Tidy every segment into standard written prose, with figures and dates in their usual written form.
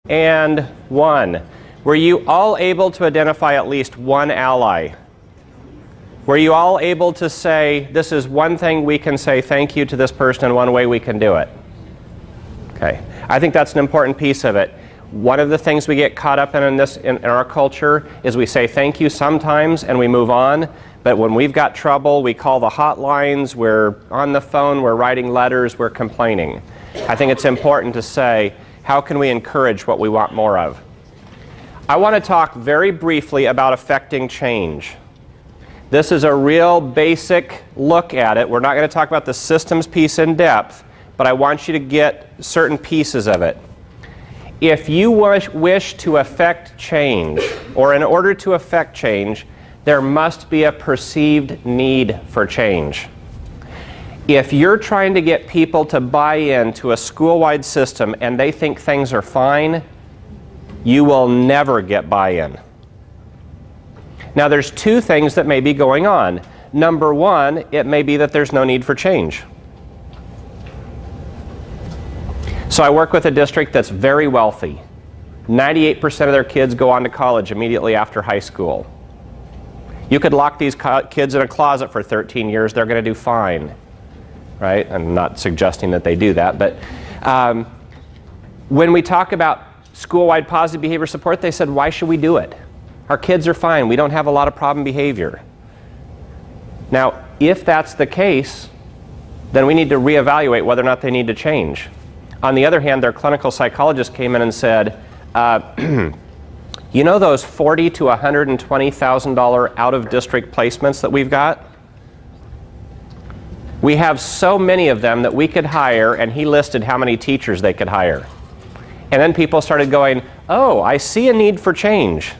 and 1. Were you all able to identify at least one ally? Were you all able to say, this is one thing we can say thank you to this person and one way we can do it? Okay. I think that's an important piece of it. One of the things we get caught up in our culture is we say thank you sometimes and we move on. But when we've got trouble, we call the hotlines, we're on the phone, we're writing letters, we're complaining. I think it's important to say, how can we encourage what we want more of? I want to talk very briefly about affecting change. This is a real basic look at it. We're not going to talk about the systems piece in depth, but I want you to get certain pieces of it. If you wish to affect change, or in order to affect change, there must be a perceived need for change. If you're trying to get people to buy into a school-wide system and they think things are fine, you will never get buy-in. Now, there's two things that may be going on. Number one, it may be that there's no need for change. So I work with a district that's very wealthy. 98% of their kids go on to college immediately after high school. You could lock these kids in a closet for 13 years, they're going to do fine. Right? I'm not suggesting that they do that, but when we talk about school-wide positive behavior support, they said, why should we do it? Our kids are fine. We don't have a lot of problem behavior. Now, if that's the case, then we need to reevaluate whether or not they need to change. On the other hand, their clinical psychologist came in and said, you know those $40,000 to $120,000 out-of-district placements that we've got? We have so many of them that we could hire, and he listed how many teachers they could hire. And then people started going, oh, I see a need for change.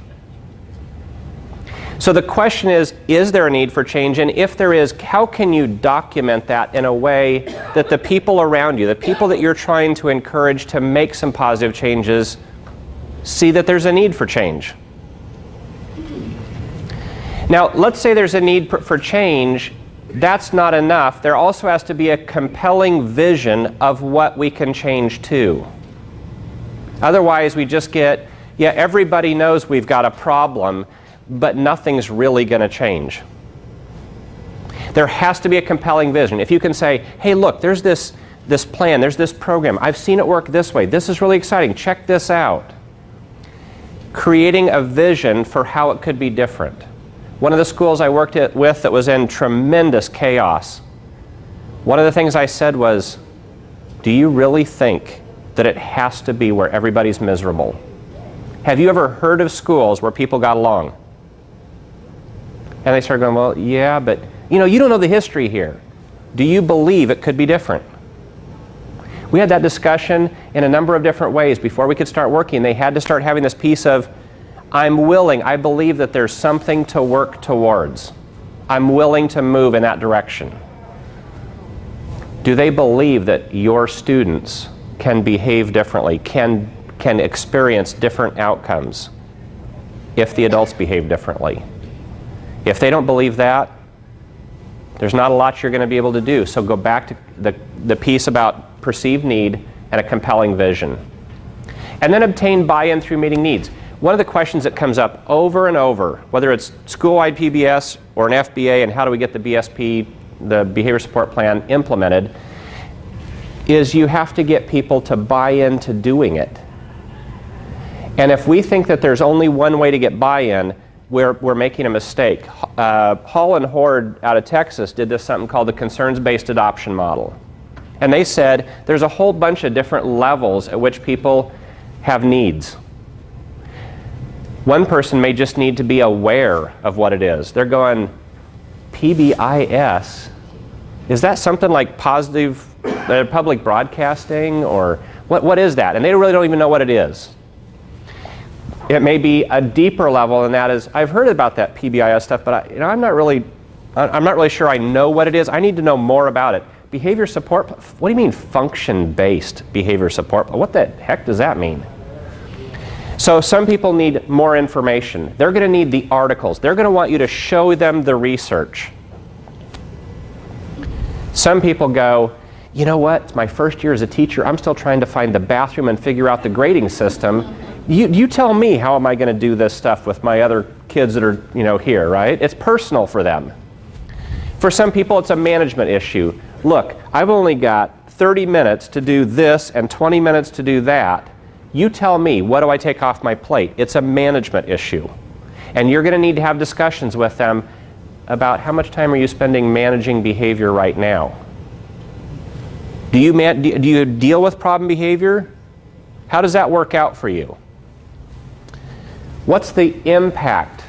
So the question is there a need for change? And if there is, how can you document that in a way that the people around you, the people that you're trying to encourage to make some positive changes, see that there's a need for change? Now, let's say there's a need for change. That's not enough. There also has to be a compelling vision of what we can change to. Otherwise, we just get, yeah, everybody knows we've got a problem, but nothing's really going to change. There has to be a compelling vision. If you can say, hey, look, there's this plan, there's this program, I've seen it work this way, this is really exciting, check this out. Creating a vision for how it could be different. One of the schools I worked with that was in tremendous chaos, one of the things I said was, do you really think that it has to be where everybody's miserable? Have you ever heard of schools where people got along? And they started going, well, yeah, but you don't know the history here. Do you believe it could be different? We had that discussion in a number of different ways. Before we could start working, they had to start having this piece of, I believe that there's something to work towards. I'm willing to move in that direction. Do they believe that your students can behave differently, can experience different outcomes if the adults behave differently? If they don't believe that, there's not a lot you're going to be able to do. So go back to the piece about perceived need and a compelling vision. And then obtain buy-in through meeting needs. One of the questions that comes up over and over, whether it's school-wide PBS or an FBA and how do we get the BSP, the Behavior Support Plan, implemented, is you have to get people to buy into doing it. And if we think that there's only one way to get buy-in, we're making a mistake. Hall and Horde out of Texas did this something called the concerns-based adoption model. And they said there's a whole bunch of different levels at which people have needs. One person may just need to be aware of what it is. They're going, PBIS? Is that something like positive public broadcasting, or what is that? And they really don't even know what it is. It may be a deeper level, and that is, I've heard about that PBIS stuff, but I'm not really sure I know what it is. I need to know more about it. Behavior support, what do you mean function-based behavior support? What the heck does that mean? So some people need more information. They're going to need the articles. They're going to want you to show them the research. Some people go, you know what, it's my first year as a teacher, I'm still trying to find the bathroom and figure out the grading system. You tell me, how am I going to do this stuff with my other kids that are, here, right? It's personal for them. For some people, it's a management issue. Look, I've only got 30 minutes to do this and 20 minutes to do that. You tell me, what do I take off my plate? It's a management issue. And you're going to need to have discussions with them about how much time are you spending managing behavior right now. Do you deal with problem behavior? How does that work out for you? What's the impact?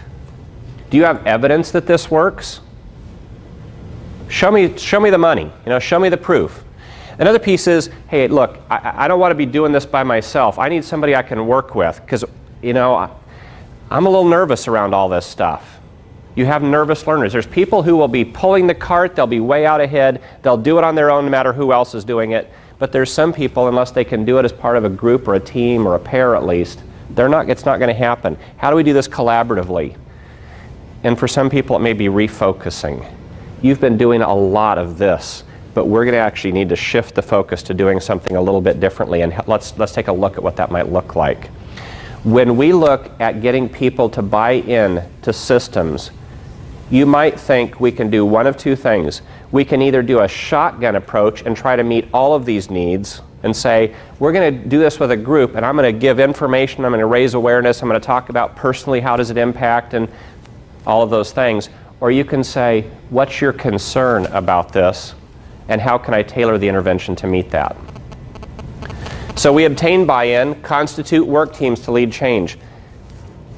Do you have evidence that this works? Show me the money. Show me the proof. Another piece is, hey, look, I don't want to be doing this by myself. I need somebody I can work with because, I'm a little nervous around all this stuff. You have nervous learners. There's people who will be pulling the cart. They'll be way out ahead. They'll do it on their own no matter who else is doing it. But there's some people, unless they can do it as part of a group or a team or a pair at least, it's not going to happen. How do we do this collaboratively? And for some people, it may be refocusing. You've been doing a lot of this, but we're going to actually need to shift the focus to doing something a little bit differently. And let's take a look at what that might look like. When we look at getting people to buy in to systems, you might think we can do one of two things. We can either do a shotgun approach and try to meet all of these needs and say, we're going to do this with a group and I'm going to give information, I'm going to raise awareness, I'm going to talk about personally how does it impact and all of those things. Or you can say, what's your concern about this and how can I tailor the intervention to meet that? So we obtain buy-in, constitute work teams to lead change.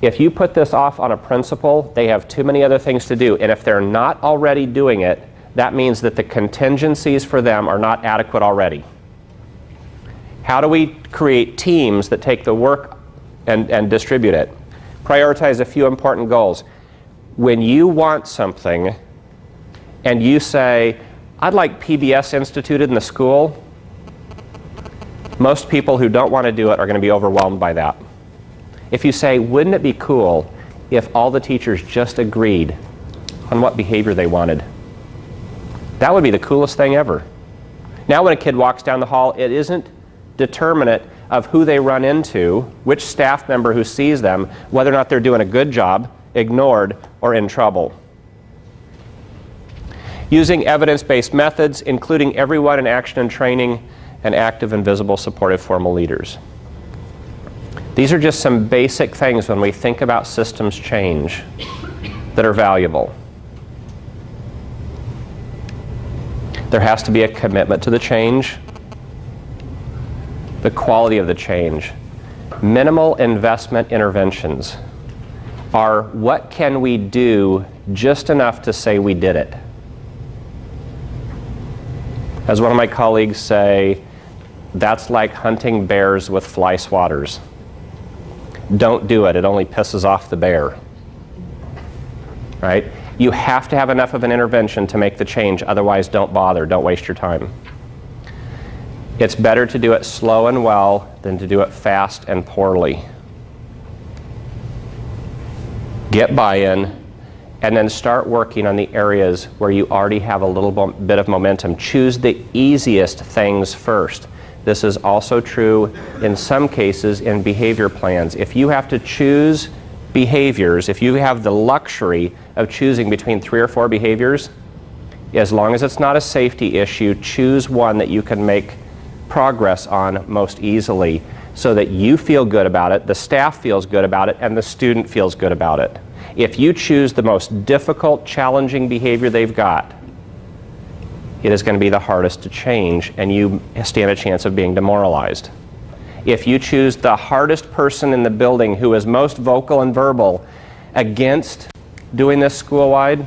If you put this off on a principal, they have too many other things to do. And if they're not already doing it, that means that the contingencies for them are not adequate already. How do we create teams that take the work and distribute it? Prioritize a few important goals. When you want something and you say, I'd like PBS instituted in the school, most people who don't want to do it are going to be overwhelmed by that. If you say, wouldn't it be cool if all the teachers just agreed on what behavior they wanted? That would be the coolest thing ever. Now when a kid walks down the hall, it isn't determinate of who they run into, which staff member who sees them, whether or not they're doing a good job, ignored, or in trouble. Using evidence-based methods, including everyone in action and training, and active and visible supportive formal leaders. These are just some basic things when we think about systems change that are valuable. There has to be a commitment to the change, the quality of the change. Minimal investment interventions are what can we do just enough to say we did it. As one of my colleagues say, that's like hunting bears with fly swatters. Don't do it. It only pisses off the bear. Right? You have to have enough of an intervention to make the change. Otherwise, don't bother. Don't waste your time. It's better to do it slow and well than to do it fast and poorly. Get buy-in, and then start working on the areas where you already have a little bit of momentum. Choose the easiest things first. This is also true in some cases in behavior plans. If you have to choose behaviors, if you have the luxury of choosing between 3 or 4 behaviors, as long as it's not a safety issue, choose one that you can make progress on most easily so that you feel good about it, the staff feels good about it, and the student feels good about it. If you choose the most difficult, challenging behavior they've got, it is going to be the hardest to change, and you stand a chance of being demoralized. If you choose the hardest person in the building who is most vocal and verbal against doing this school-wide,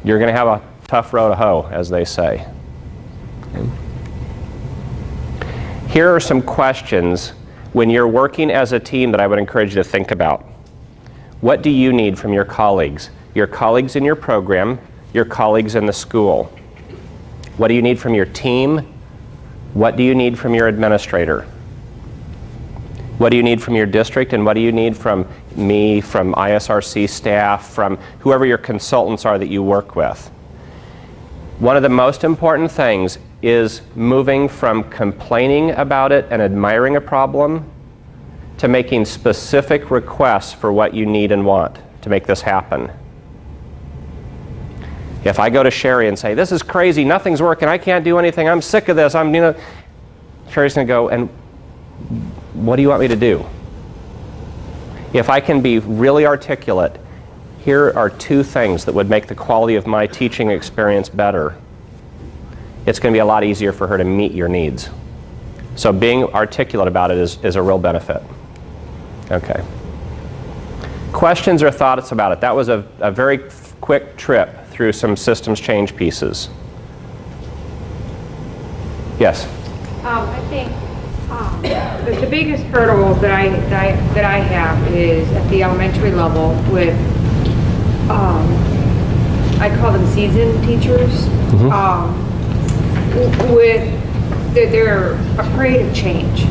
you're going to have a tough row to hoe, as they say. Here are some questions when you're working as a team that I would encourage you to think about. What do you need from your colleagues in your program, your colleagues in the school? What do you need from your team? What do you need from your administrator? What do you need from your district, and what do you need from me, from ISRC staff, from whoever your consultants are that you work with? One of the most important things is moving from complaining about it and admiring a problem to making specific requests for what you need and want to make this happen. If I go to Sherry and say, this is crazy, nothing's working, I can't do anything, I'm sick of this, Sherry's going to go, and what do you want me to do? If I can be really articulate, here are 2 things that would make the quality of my teaching experience better. It's going to be a lot easier for her to meet your needs. So being articulate about it is a real benefit. Okay. Questions or thoughts about it? That was a very quick trip through some systems change pieces. Yes? I think the biggest hurdle that I have is at the elementary level with, I call them seasoned teachers. They're afraid of change.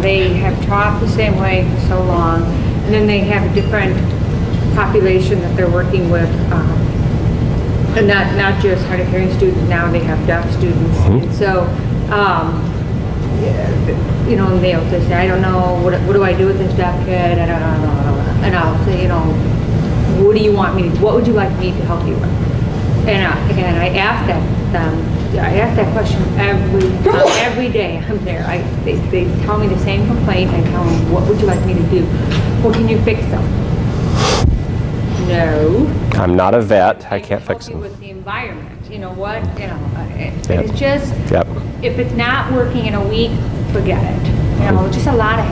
They have taught the same way for so long, and then they have a different population that they're working with, and not just hard of hearing students. Now they have deaf students, and so and they'll just say, I don't know, what do I do with this deaf kid? I don't know, and I'll say, what do you want me? What would you like me to help you with? And I ask that question every day I'm there. They tell me the same complaint. I tell them, what would you like me to do? Well, can you fix them? No. I'm not a vet. I can't fix them. With the environment, it's just, if it's not working in a week, forget it. Just a lot of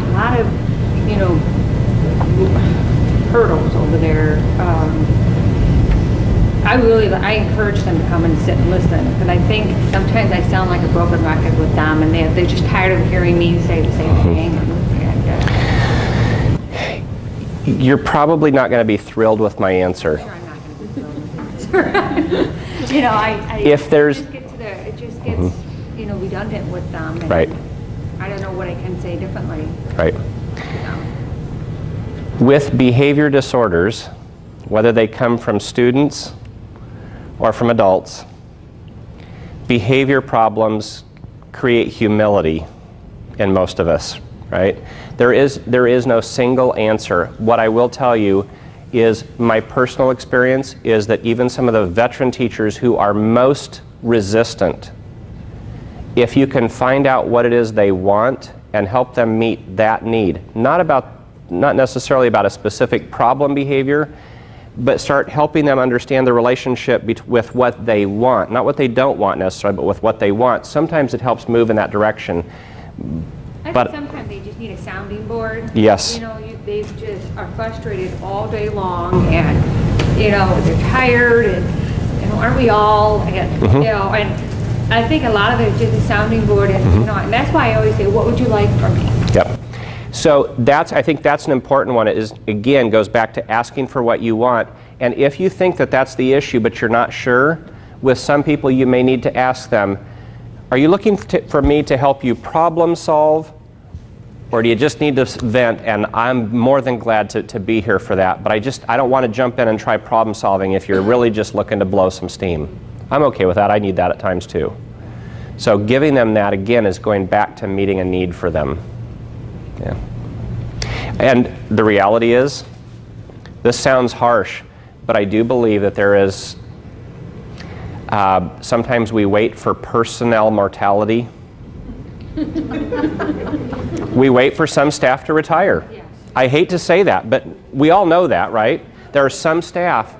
hurdles over there. I encourage them to come and sit and listen, because I think sometimes I sound like a broken record with them, and they're just tired of hearing me say the same thing. You're probably not going to be thrilled with my answer. Sure, I'm not going to be thrilled with it. It just gets redundant with them. And right. I don't know what I can say differently. Right. With behavior disorders, whether they come from students or from adults, behavior problems create humility in most of us, right? There is no single answer. What I will tell you is my personal experience is that even some of the veteran teachers who are most resistant, if you can find out what it is they want and help them meet that need, not necessarily about a specific problem behavior, but start helping them understand the relationship with what they want, not what they don't want necessarily, but with what they want. Sometimes it helps move in that direction. I think sometimes they just need a sounding board. Yes. They just are frustrated all day long, and they're tired, and aren't we all? And and I think a lot of it is just a sounding board, and and that's why I always say, what would you like from me? Yep. So I think that's an important one. It is, again, goes back to asking for what you want. And if you think that that's the issue, but you're not sure, with some people you may need to ask them, are you looking for me to help you problem solve, or do you just need to vent? And I'm more than glad to be here for that. But I don't want to jump in and try problem solving if you're really just looking to blow some steam. I'm okay with that. I need that at times too. So giving them that, again, is going back to meeting a need for them. Yeah. And the reality is, this sounds harsh, but I do believe that there is, sometimes we wait for personnel mortality. We wait for some staff to retire. Yes. I hate to say that, but we all know that, right? There are some staff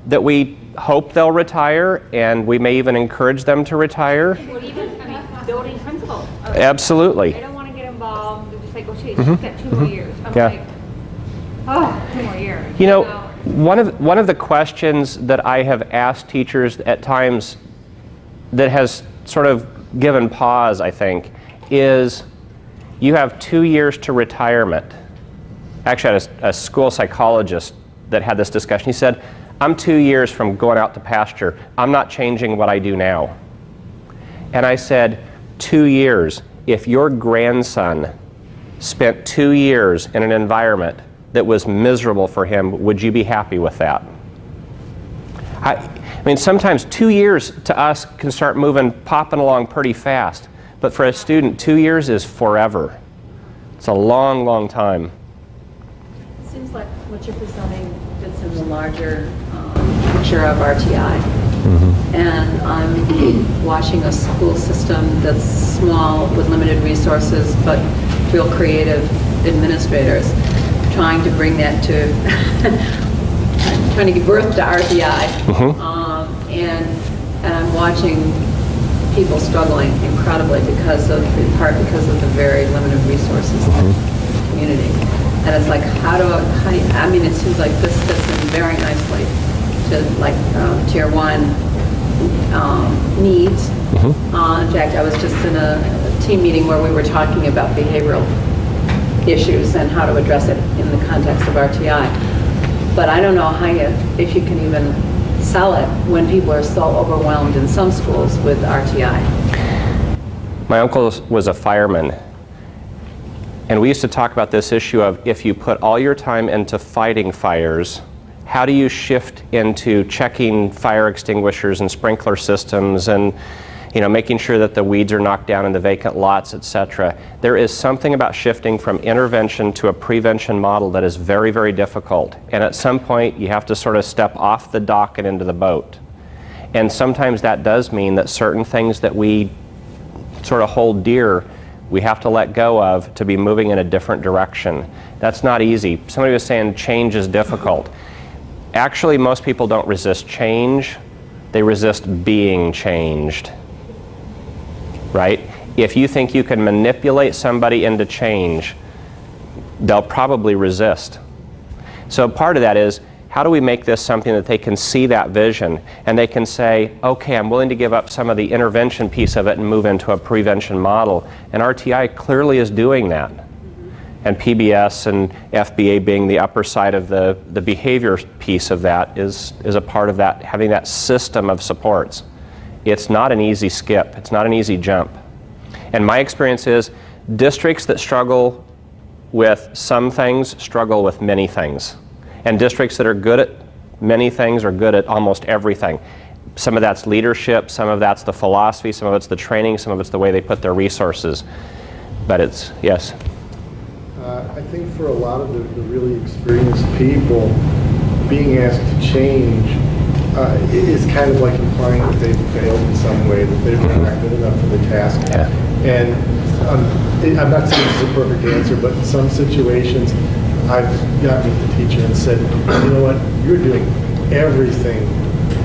that we hope they'll retire, and we may even encourage them to retire. Or even, building principals. Absolutely. They don't want to get involved. They're just like, well, she's got 2 more years. I'm like, 2 more years. One of the questions that I have asked teachers at times that has sort of given pause, I think, is you have 2 years to retirement. Actually, I had a school psychologist that had this discussion. He said, I'm 2 years from going out to pasture. I'm not changing what I do now. And I said, 2 years. If your grandson spent 2 years in an environment that was miserable for him, would you be happy with that? I mean, sometimes 2 years to us can start popping along pretty fast. But for a student, 2 years is forever. It's a long, long time. It seems like what you're presenting fits in the larger picture of RTI. And I'm watching a school system that's small with limited resources, but real creative administrators, trying to bring that to, trying to give birth to RTI. And I'm watching people struggling incredibly in part because of the very limited resources in the community. And it's like, I mean, it seems like this fits in very nicely to like tier 1 needs. In fact, I was just in a team meeting where we were talking about behavioral issues and how to address it in the context of RTI. But I don't know if you can even sell it when people are so overwhelmed in some schools with RTI. My uncle was a fireman, and we used to talk about this issue of if you put all your time into fighting fires, how do you shift into checking fire extinguishers and sprinkler systems and making sure that the weeds are knocked down in the vacant lots, etc. There is something about shifting from intervention to a prevention model that is very, very difficult. And at some point, you have to sort of step off the dock and into the boat. And sometimes that does mean that certain things that we sort of hold dear, we have to let go of to be moving in a different direction. That's not easy. Somebody was saying change is difficult. Actually, most people don't resist change. They resist being changed. Right? If you think you can manipulate somebody into change, they'll probably resist. So part of that is, how do we make this something that they can see that vision and they can say, okay, I'm willing to give up some of the intervention piece of it and move into a prevention model. And RTI clearly is doing that. And PBS and FBA being the upper side of the behavior piece of that is a part of that, having that system of supports. It's not an easy skip. It's not an easy jump. And my experience is districts that struggle with some things struggle with many things. And districts that are good at many things are good at almost everything. Some of that's leadership, some of that's the philosophy, some of it's the training, some of it's the way they put their resources. But it's, yes? I think for a lot of the really experienced people, being asked to change is kind of like implying that they've failed in some way, that they're not good enough for the task. Yeah. And I'm not saying this is a perfect answer, but in some situations, I've gotten with the teacher and said, you know what, you're doing everything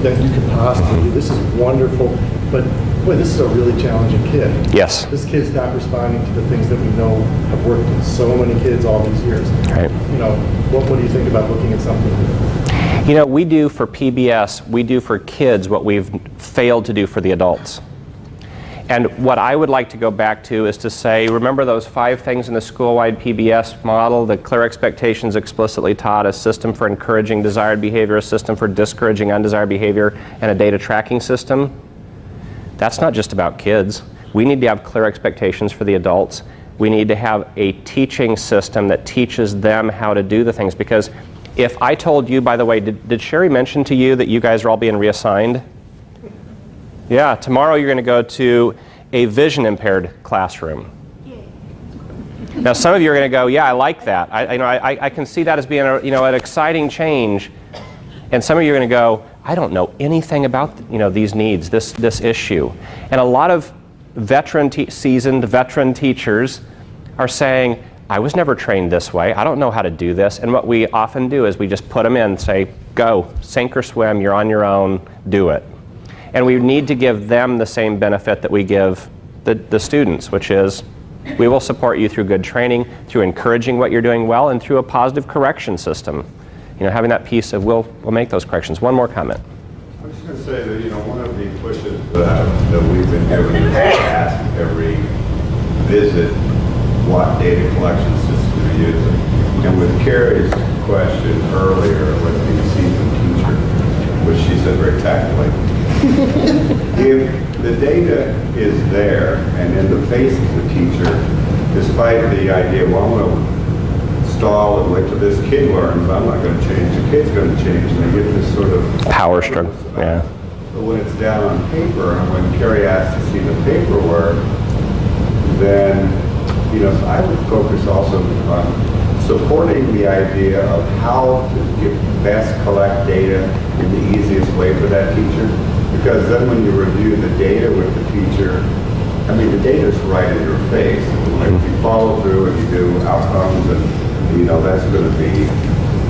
that you could possibly do. This is wonderful, but boy, this is a really challenging kid. Yes. This kid's not responding to the things that we know have worked with so many kids all these years. Right. What do you think about looking at something different? We do for PBS, we do for kids what we've failed to do for the adults. And what I would like to go back to is to say, remember those 5 things in the school-wide PBS model, the clear expectations explicitly taught, a system for encouraging desired behavior, a system for discouraging undesired behavior, and a data tracking system? That's not just about kids. We need to have clear expectations for the adults. We need to have a teaching system that teaches them how to do the things. Because if I told you, by the way, did Sherry mention to you that you guys are all being reassigned? Yeah, tomorrow you're going to go to a vision impaired classroom. Now some of you are going to go, yeah, I like that. I can see that as being an exciting change. And some of you are going to go, I don't know anything about these needs, this issue. And a lot of seasoned veteran teachers are saying, I was never trained this way. I don't know how to do this. And what we often do is we just put them in, say, go, sink or swim, you're on your own, do it. And we need to give them the same benefit that we give the students, which is we will support you through good training, through encouraging what you're doing well, and through a positive correction system. Having that piece of we'll make those corrections. One more comment. I was just going to say that, one of the pushes that we've been doing is to ask every visit what data collection system you're using. And with Carrie's question earlier with the seasoned teacher, which she said very tactfully, if the data is there and in the face of the teacher, despite the idea, well, I'm going to stall and wait till this kid learns, I'm not going to change, the kid's going to change, and they get this sort of power struggle. Yeah. But when it's down on paper, and when Carrie asks to see the paperwork, then I would focus also on supporting the idea of how to best collect data in the easiest way for that teacher. Because then when you review the data with the teacher, the data's right in your face. Like if you follow through and you do outcomes, and that's going to be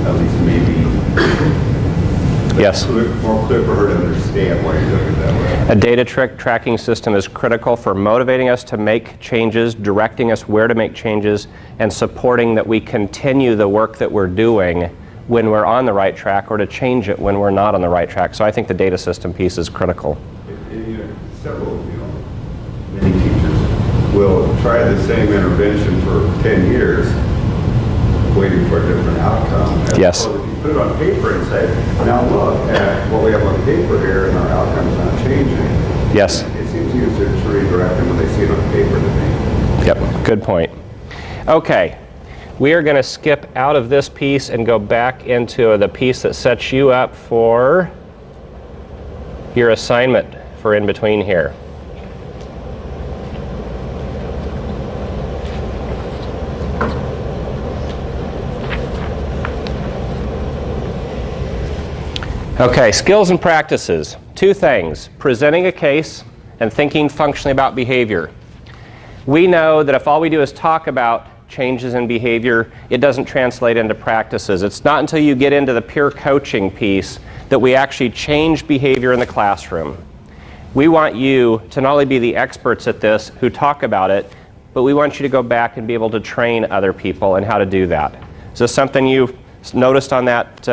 at least maybe Yes. more clear for her to understand why you're doing it that way. A data tracking system is critical for motivating us to make changes, directing us where to make changes, and supporting that we continue the work that we're doing when we're on the right track, or to change it when we're not on the right track. So I think the data system piece is critical. Many teachers will try the same intervention for 10 years, waiting for a different outcome. And Yes. so if you put it on paper and say, now look at what we have on paper here, and our outcome's not changing. Yes. It seems easier to redirect them when they see it on paper to me. Yep, good point. Okay, we are going to skip out of this piece and go back into the piece that sets you up for your assignment for in between here. Okay, skills and practices. Two things: presenting a case and thinking functionally about behavior. We know that if all we do is talk about changes in behavior, it doesn't translate into practices. It's not until you get into the peer coaching piece that we actually change behavior in the classroom. We want you to not only be the experts at this who talk about it, but we want you to go back and be able to train other people in how to do that. Is this something you noticed on that,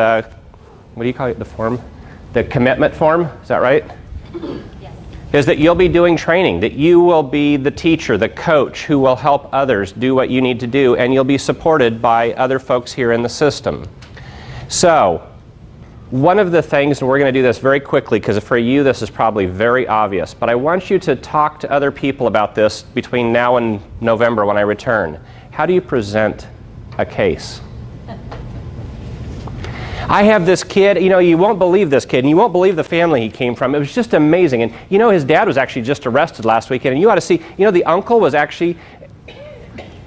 what do you call it, the form? The commitment form, is that right? Yes. Is that you'll be doing training, that you will be the teacher, the coach who will help others do what you need to do, and you'll be supported by other folks here in the system. So, one of the things, and we're going to do this very quickly because for you this is probably very obvious, but I want you to talk to other people about this between now and November when I return. How do you present a case? I have this kid, you won't believe this kid, and you won't believe the family he came from. It was just amazing. And his dad was actually just arrested last weekend, and you ought to see, the uncle was actually,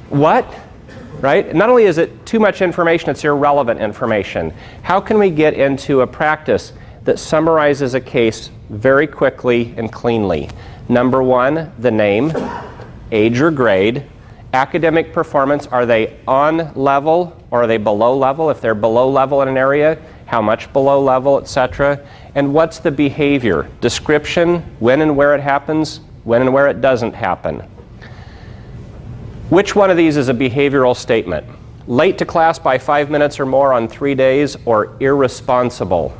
what? Right? Not only is it too much information, it's irrelevant information. How can we get into a practice that summarizes a case very quickly and cleanly? Number one, the name, age or grade, academic performance, are they on level or are they below level? If they're below level in an area, how much below level, etc. And what's the behavior? Description, when and where it happens, when and where it doesn't happen. Which one of these is a behavioral statement? Late to class by 5 minutes or more on 3 days, or irresponsible?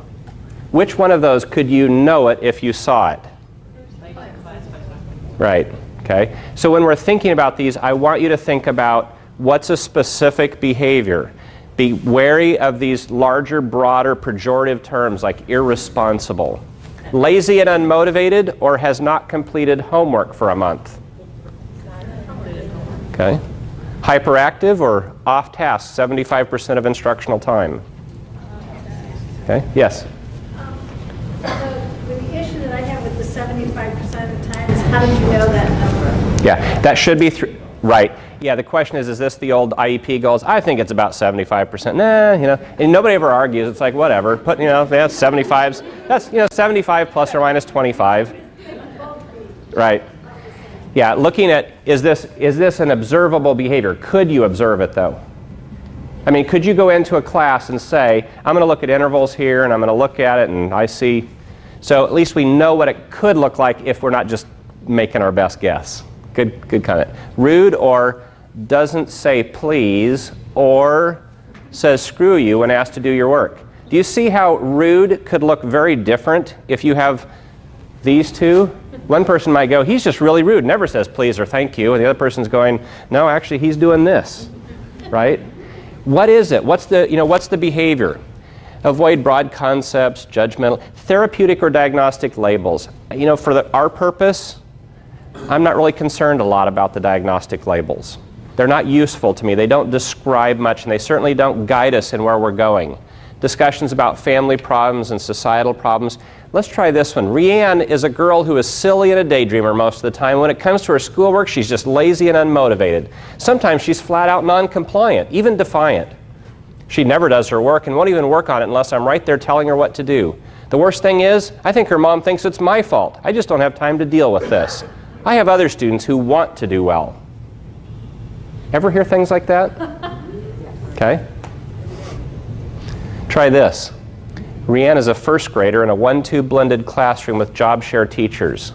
Which one of those could you know it if you saw it? Right. Okay. So when we're thinking about these, I want you to think about what's a specific behavior. Be wary of these larger, broader, pejorative terms like irresponsible. Lazy and unmotivated, or has not completed homework for a month. Okay. Hyperactive or off task, 75% of instructional time. Okay. Yes? The issue that I have with the 75% of the time is, how did you know that number? Yeah, that should be right. Yeah, the question is this the old IEP goals? I think it's about 75%. Nah, and nobody ever argues. It's like, whatever. Put, that's 75s. That's, 75 plus or minus 25. Right. Yeah, looking at, is this an observable behavior? Could you observe it, though? I mean, could you go into a class and say, I'm going to look at intervals here, and I'm going to look at it, and I see. So at least we know what it could look like if we're not just making our best guess. Good comment. Rude, or doesn't say please, or says screw you when asked to do your work. Do you see how rude could look very different if you have these two? One person might go, he's just really rude, never says please or thank you, and the other person's going, no, actually he's doing this, right? What is it? What's the behavior? Avoid broad concepts, judgmental, therapeutic or diagnostic labels. For our purpose, I'm not really concerned a lot about the diagnostic labels. They're not useful to me. They don't describe much, and they certainly don't guide us in where we're going. discussions about family problems and societal problems. Let's try this one. Rianne is a girl who is silly and a daydreamer most of the time. When it comes to her schoolwork, she's just lazy and unmotivated. Sometimes she's flat out non-compliant, even defiant. She never does her work and won't even work on it unless I'm right there telling her what to do. The worst thing is, I think her mom thinks it's my fault. I just don't have time to deal with this. I have other students who want to do well. Ever hear things like that? Okay. Try this. Rianne is a first grader in a 1-2 blended classroom with job share teachers.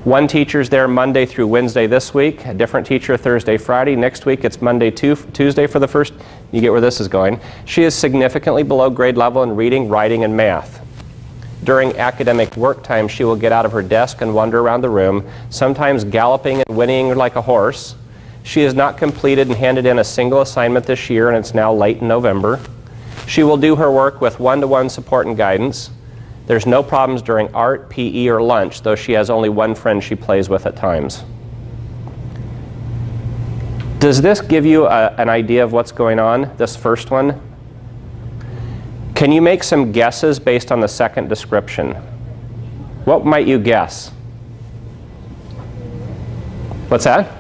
One teacher's there Monday through Wednesday this week, a different teacher Thursday, Friday. Next week it's Monday, Tuesday for the first. You get where this is going. She is significantly below grade level in reading, writing, and math. During academic work time, she will get out of her desk and wander around the room, sometimes galloping and whinnying like a horse. She has not completed and handed in a single assignment this year, and it's now late in November. She will do her work with one-to-one support and guidance. There's no problems during art, PE, or lunch, though she has only one friend she plays with at times. Does this give you an idea of what's going on, this first one? Can you make some guesses based on the second description? What might you guess? What's that?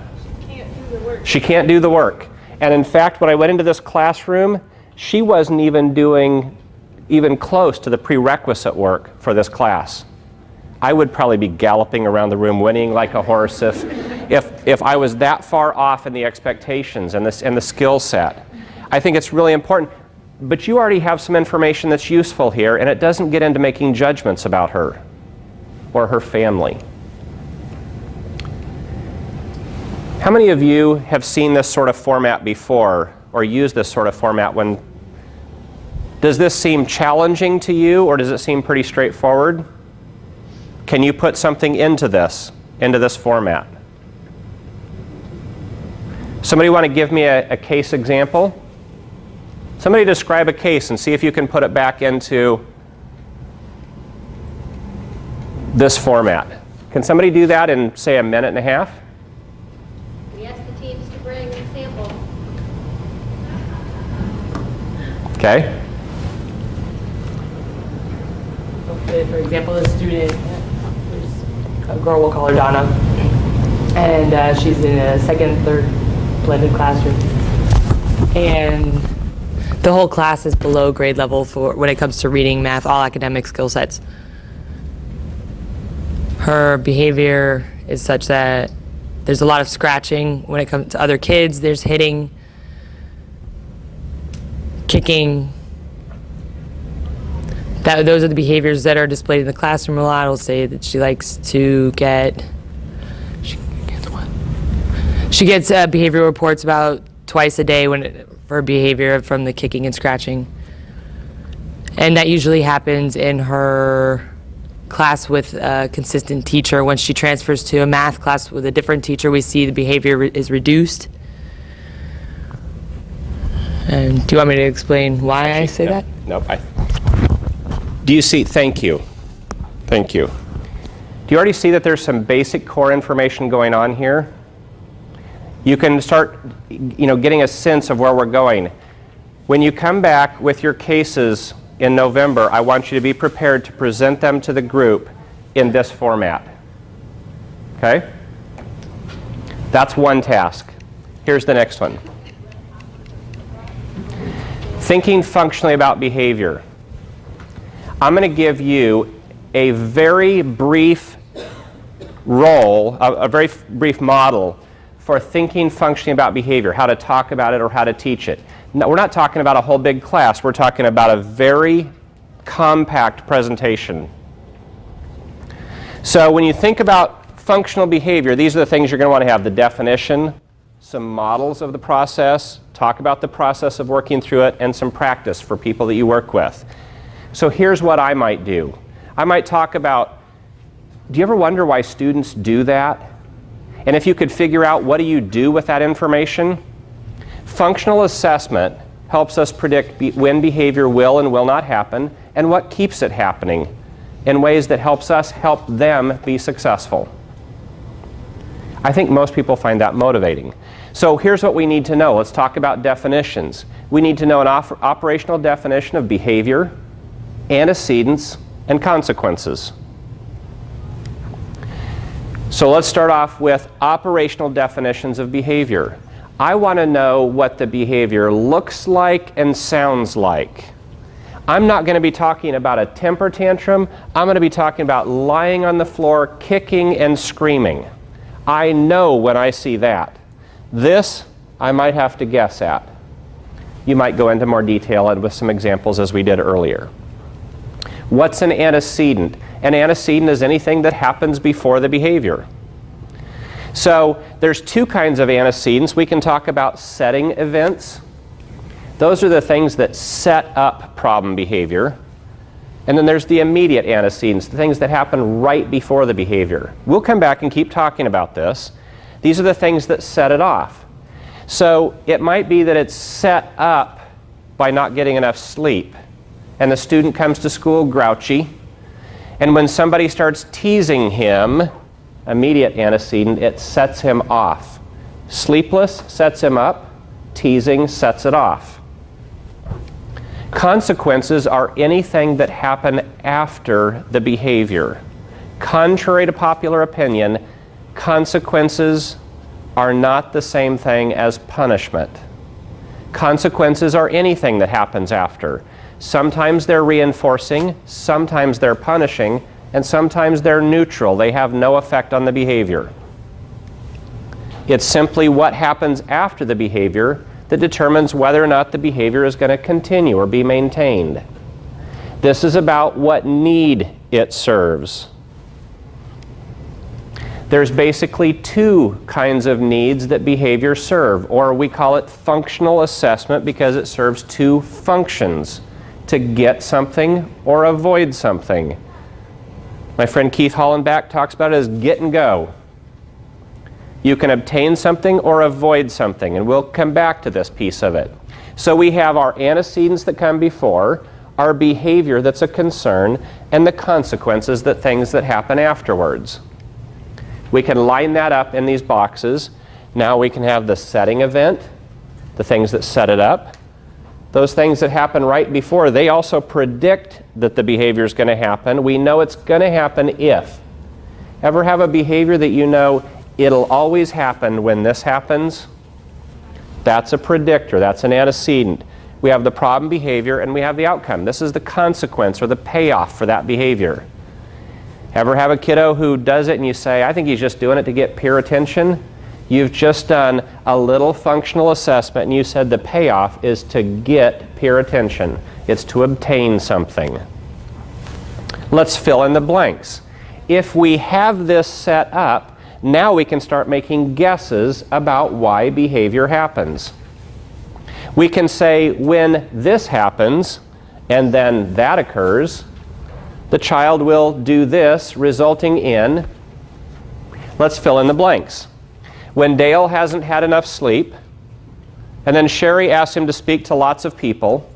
She can't do the work. And in fact, when I went into this classroom, she wasn't even doing even close to the prerequisite work for this class. I would probably be galloping around the room whinnying like a horse if I was that far off in the expectations and the skill set. I think it's really important. But you already have some information that's useful here, and it doesn't get into making judgments about her or her family. How many of you have seen this sort of format before or used this sort of format when? Does this seem challenging to you, or does it seem pretty straightforward? Can you put something into this format? Somebody want to give me a case example? Somebody describe a case and see if you can put it back into this format. Can somebody do that in, say, a minute and a half? We asked the teams to bring a sample. Okay. Okay, for example, a student, there's a girl, we'll call her Donna, and she's in a second, third blended classroom. And the whole class is below grade level for when it comes to reading, math, all academic skill sets. Her behavior is such that there's a lot of scratching when it comes to other kids. There's hitting, kicking. Those are the behaviors that are displayed in the classroom a lot. I'll say that she likes to get, she gets behavioral reports about twice a day for behavior from the kicking and scratching. And that usually happens in her class with a consistent teacher. Once she transfers to a math class with a different teacher, we see the behavior is reduced. And do you want me to explain why I say that? Nope. Do you see? Thank you. Thank you. Do you already see that there's some basic core information going on here? You can start, getting a sense of where we're going. When you come back with your cases in November, I want you to be prepared to present them to the group in this format. Okay? That's one task. Here's the next one. Thinking functionally about behavior. I'm going to give you a very brief a very brief model for thinking functionally about behavior, how to talk about it or how to teach it. Now, we're not talking about a whole big class. We're talking about a very compact presentation. So when you think about functional behavior, these are the things you're going to want to have: the definition, some models of the process, talk about the process of working through it, and some practice for people that you work with. So here's what I might do. I might talk about, do you ever wonder why students do that? And if you could figure out what do you do with that information? Functional assessment helps us predict when behavior will and will not happen and what keeps it happening in ways that helps us help them be successful. I think most people find that motivating. So here's what we need to know. Let's talk about definitions. We need to know an operational definition of behavior, antecedents, and consequences. So let's start off with operational definitions of behavior. I want to know what the behavior looks like and sounds like. I'm not going to be talking about a temper tantrum. I'm going to be talking about lying on the floor, kicking and screaming. I know when I see that. This, I might have to guess at. You might go into more detail and with some examples as we did earlier. What's an antecedent? An antecedent is anything that happens before the behavior. So there's two kinds of antecedents. We can talk about setting events. Those are the things that set up problem behavior. And then there's the immediate antecedents, the things that happen right before the behavior. We'll come back and keep talking about this. These are the things that set it off. So it might be that it's set up by not getting enough sleep. And the student comes to school grouchy. And when somebody starts teasing him, immediate antecedent, it sets him off. Sleepless sets him up. Teasing sets it off. Consequences are anything that happen after the behavior. Contrary to popular opinion, consequences are not the same thing as punishment. Consequences are anything that happens after. Sometimes they're reinforcing, sometimes they're punishing, and sometimes they're neutral. They have no effect on the behavior. It's simply what happens after the behavior that determines whether or not the behavior is going to continue or be maintained. This is about what need it serves. There's basically two kinds of needs that behavior serve, or we call it functional assessment because it serves two functions: to get something or avoid something. My friend Keith Hollenbach talks about it as get and go. You can obtain something or avoid something, and we'll come back to this piece of it. So we have our antecedents that come before, our behavior that's a concern, and the consequences, that things that happen afterwards. We can line that up in these boxes. Now we can have the setting event, the things that set it up. Those things that happen right before, they also predict that the behavior is going to happen. We know it's going to happen if. Ever have a behavior that you know it'll always happen when this happens? That's a predictor. That's an antecedent. We have the problem behavior and we have the outcome. This is the consequence or the payoff for that behavior. Ever have a kiddo who does it and you say, I think he's just doing it to get peer attention? You've just done a little functional assessment and you said the payoff is to get peer attention. It's to obtain something. Let's fill in the blanks. If we have this set up, now we can start making guesses about why behavior happens. We can say when this happens and then that occurs, the child will do this, resulting in, let's fill in the blanks. When Dale hasn't had enough sleep, and then Sherry asks him to speak to lots of people,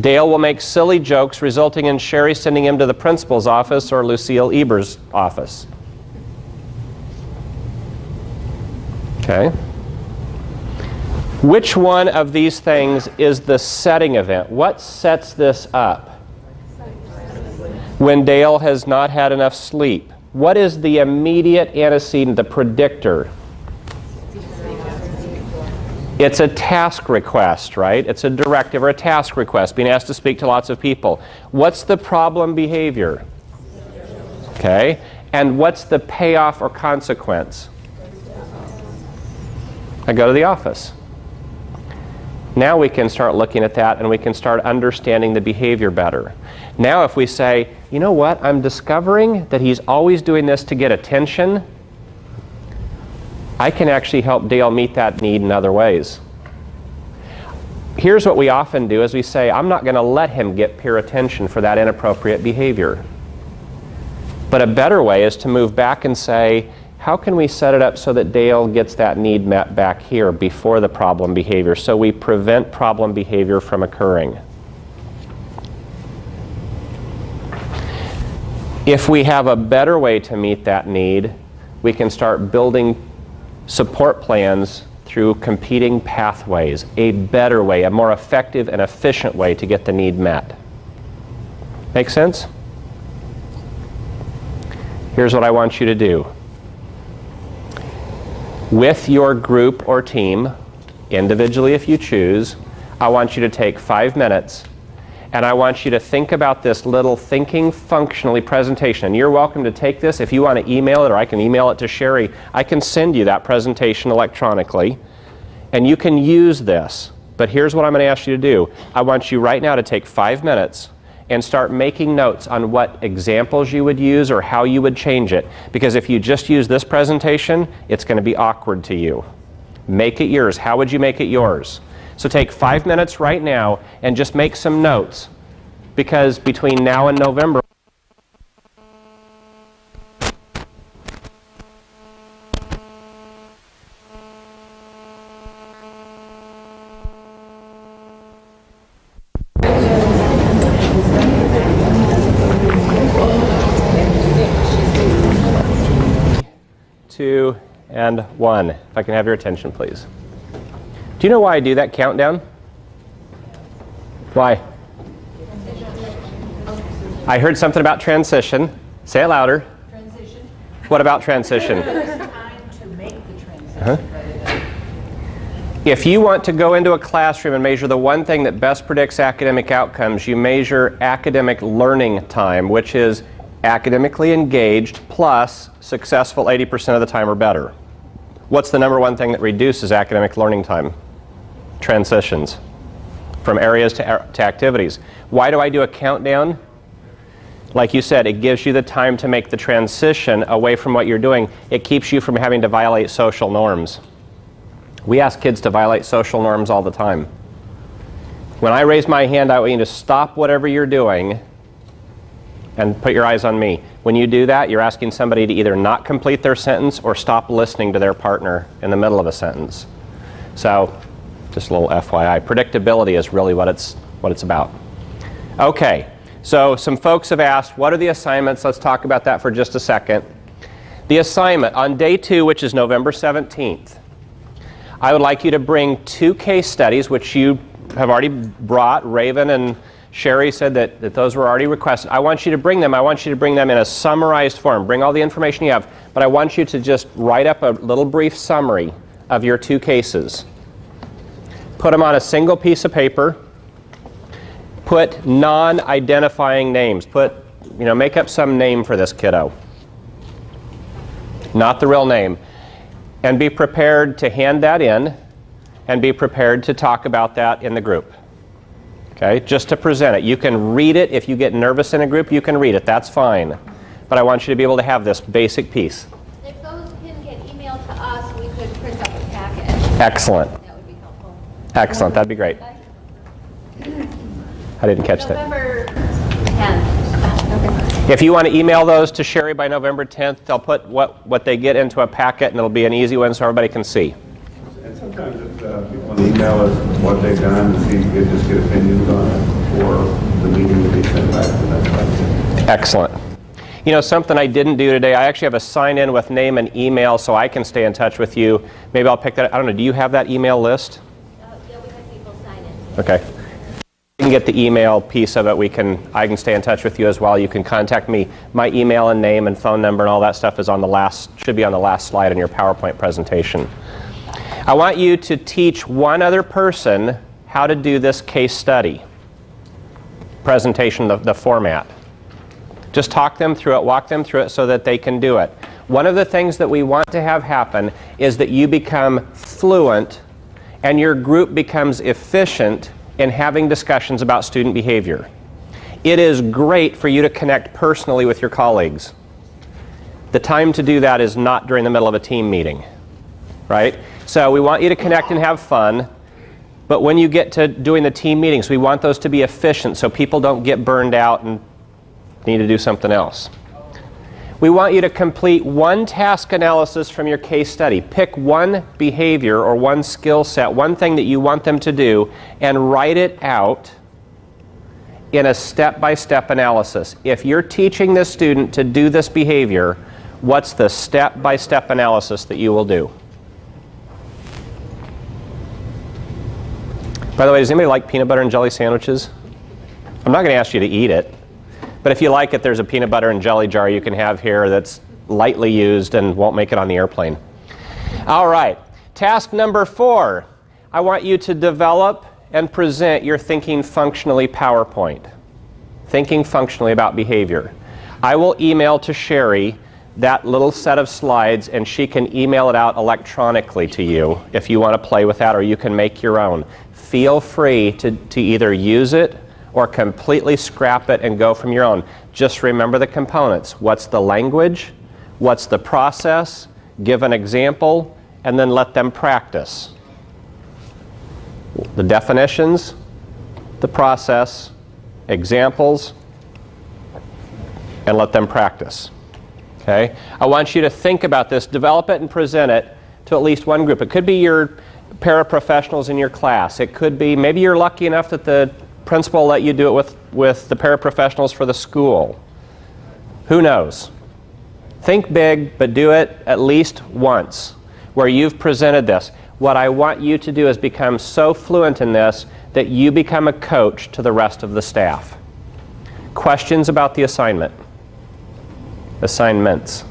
Dale will make silly jokes, resulting in Sherry sending him to the principal's office or Lucille Eber's office. Okay. Which one of these things is the setting event? What sets this up? When Dale has not had enough sleep. What is the immediate antecedent, the predictor? It's a task request, right? It's a directive or a task request, being asked to speak to lots of people. What's the problem behavior? Okay. And what's the payoff or consequence? I go to the office. Now we can start looking at that and we can start understanding the behavior better. Now if we say, you know what, I'm discovering that he's always doing this to get attention, I can actually help Dale meet that need in other ways. Here's what we often do is we say, I'm not going to let him get peer attention for that inappropriate behavior. But a better way is to move back and say, how can we set it up so that Dale gets that need met back here before the problem behavior, so we prevent problem behavior from occurring? If we have a better way to meet that need, we can start building support plans through competing pathways, a better way, a more effective and efficient way to get the need met. Make sense? Here's what I want you to do. With your group or team, individually if you choose, I want you to take 5 minutes and I want you to think about this little thinking functionally presentation. And you're welcome to take this. If you want to email it, or I can email it to Sherry, I can send you that presentation electronically. And you can use this. But here's what I'm going to ask you to do. I want you right now to take 5 minutes and start making notes on what examples you would use or how you would change it. Because if you just use this presentation, it's going to be awkward to you. Make it yours. How would you make it yours? So take 5 minutes right now and just make some notes. Because between now and November, two, and one. If I can have your attention, please. Do you know why I do that countdown? Why? I heard something about transition. Say it louder. Transition. What about transition? Time to make the transition. If you want to go into a classroom and measure the one thing that best predicts academic outcomes, you measure academic learning time, which is academically engaged plus successful 80% of the time or better. What's the number one thing that reduces academic learning time? Transitions from areas to activities. Why do I do a countdown? Like you said, it gives you the time to make the transition away from what you're doing. It keeps you from having to violate social norms. We ask kids to violate social norms all the time. When I raise my hand, I want you to stop whatever you're doing and put your eyes on me. When you do that, you're asking somebody to either not complete their sentence or stop listening to their partner in the middle of a sentence. So, just a little FYI. Predictability is really what it's about. Okay, so some folks have asked, what are the assignments? Let's talk about that for just a second. The assignment on day 2, which is November 17th, I would like you to bring 2 case studies, which you have already brought. Raven and Sherry said that those were already requested. I want you to bring them. I want you to bring them in a summarized form. Bring all the information you have, but I want you to just write up a little brief summary of your 2 cases. Put them on a single piece of paper. Put non-identifying names. Make up some name for this kiddo. Not the real name. And be prepared to hand that in and be prepared to talk about that in the group. Okay, just to present it. You can read it. If you get nervous in a group, you can read it. That's fine. But I want you to be able to have this basic piece. If those can get emailed to us, we could print up a packet. Excellent. That would be helpful. Excellent. That'd be great. I didn't catch that. November 10th. If you want to email those to Sherry by November 10th, they'll put what they get into a packet, and it'll be an easy one so everybody can see. And sometimes if people want to email us what they've done, see if you just get opinions on it, or the meeting will be sent back to that. Excellent. You know, something I didn't do today, I actually have a sign-in with name and email so I can stay in touch with you. Maybe I'll pick that. I don't know, do you have that email list? Yeah, we have people sign it. Okay. You can get the email piece of it. I can stay in touch with you as well. You can contact me. My email and name and phone number and all that stuff is should be on the last slide in your PowerPoint presentation. I want you to teach one other person how to do this case study presentation, the format. Just talk them through it, walk them through it so that they can do it. One of the things that we want to have happen is that you become fluent and your group becomes efficient in having discussions about student behavior. It is great for you to connect personally with your colleagues. The time to do that is not during the middle of a team meeting, right? So we want you to connect and have fun, but when you get to doing the team meetings, we want those to be efficient so people don't get burned out and need to do something else. We want you to complete one task analysis from your case study. Pick one behavior or one skill set, one thing that you want them to do, and write it out in a step-by-step analysis. If you're teaching this student to do this behavior, what's the step-by-step analysis that you will do? By the way, does anybody like peanut butter and jelly sandwiches? I'm not going to ask you to eat it, but if you like it, there's a peanut butter and jelly jar you can have here that's lightly used and won't make it on the airplane. All right, task number 4. I want you to develop and present your thinking functionally PowerPoint. Thinking functionally about behavior. I will email to Sherry that little set of slides, and she can email it out electronically to you if you want to play with that, or you can make your own. Feel free to either use it or completely scrap it and go from your own. Just remember the components. What's the language? What's the process? Give an example, and then let them practice. The definitions, the process, examples, and let them practice. Okay? I want you to think about this, develop it and present it to at least one group. It could be your paraprofessionals in your class. It could be, maybe you're lucky enough that the principal let you do it with the paraprofessionals for the school. Who knows? Think big, but do it at least once where you've presented this. What I want you to do is become so fluent in this that you become a coach to the rest of the staff. Questions about the assignment? Assignments.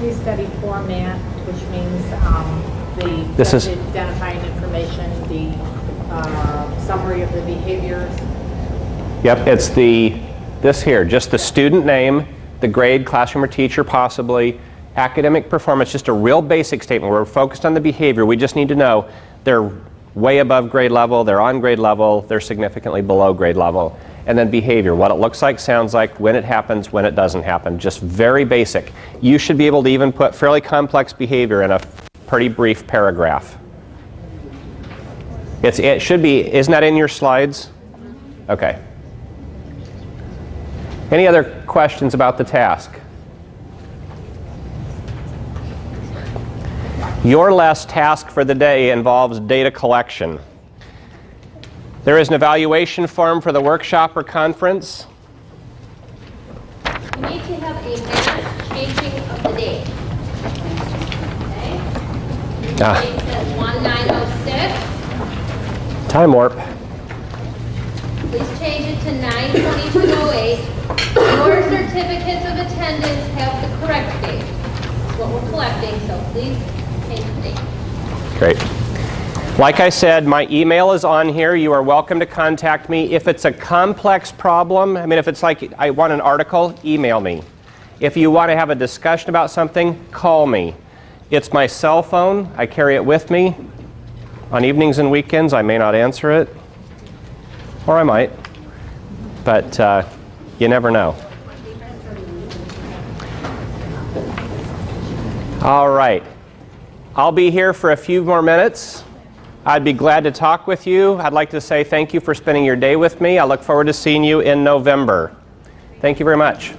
We study format, which means This is- identifying information, the summary of the behaviors. Yep, it's this here, just the student name, the grade, classroom or teacher possibly, academic performance, just a real basic statement. We're focused on the behavior. We just need to know they're way above grade level, they're on grade level, they're significantly below grade level. And then behavior, what it looks like, sounds like, when it happens, when it doesn't happen. Just very basic. You should be able to even put fairly complex behavior in a pretty brief paragraph. It should be, isn't that in your slides? Okay. Any other questions about the task? Your last task for the day involves data collection. There is an evaluation form for the workshop or conference. You need to have a mass changing of the date. Okay? Ah. Date says 1906. Time warp. Please change it to 9/22/08. Your certificates of attendance have the correct date. That's what we're collecting, so please change the date. Great. Like I said, my email is on here. You are welcome to contact me. If it's a complex problem, I mean, if it's like I want an article, email me. If you want to have a discussion about something, call me. It's my cell phone. I carry it with me. On evenings and weekends, I may not answer it, or I might, but you never know. All right. I'll be here for a few more minutes. I'd be glad to talk with you. I'd like to say thank you for spending your day with me. I look forward to seeing you in November. Thank you very much.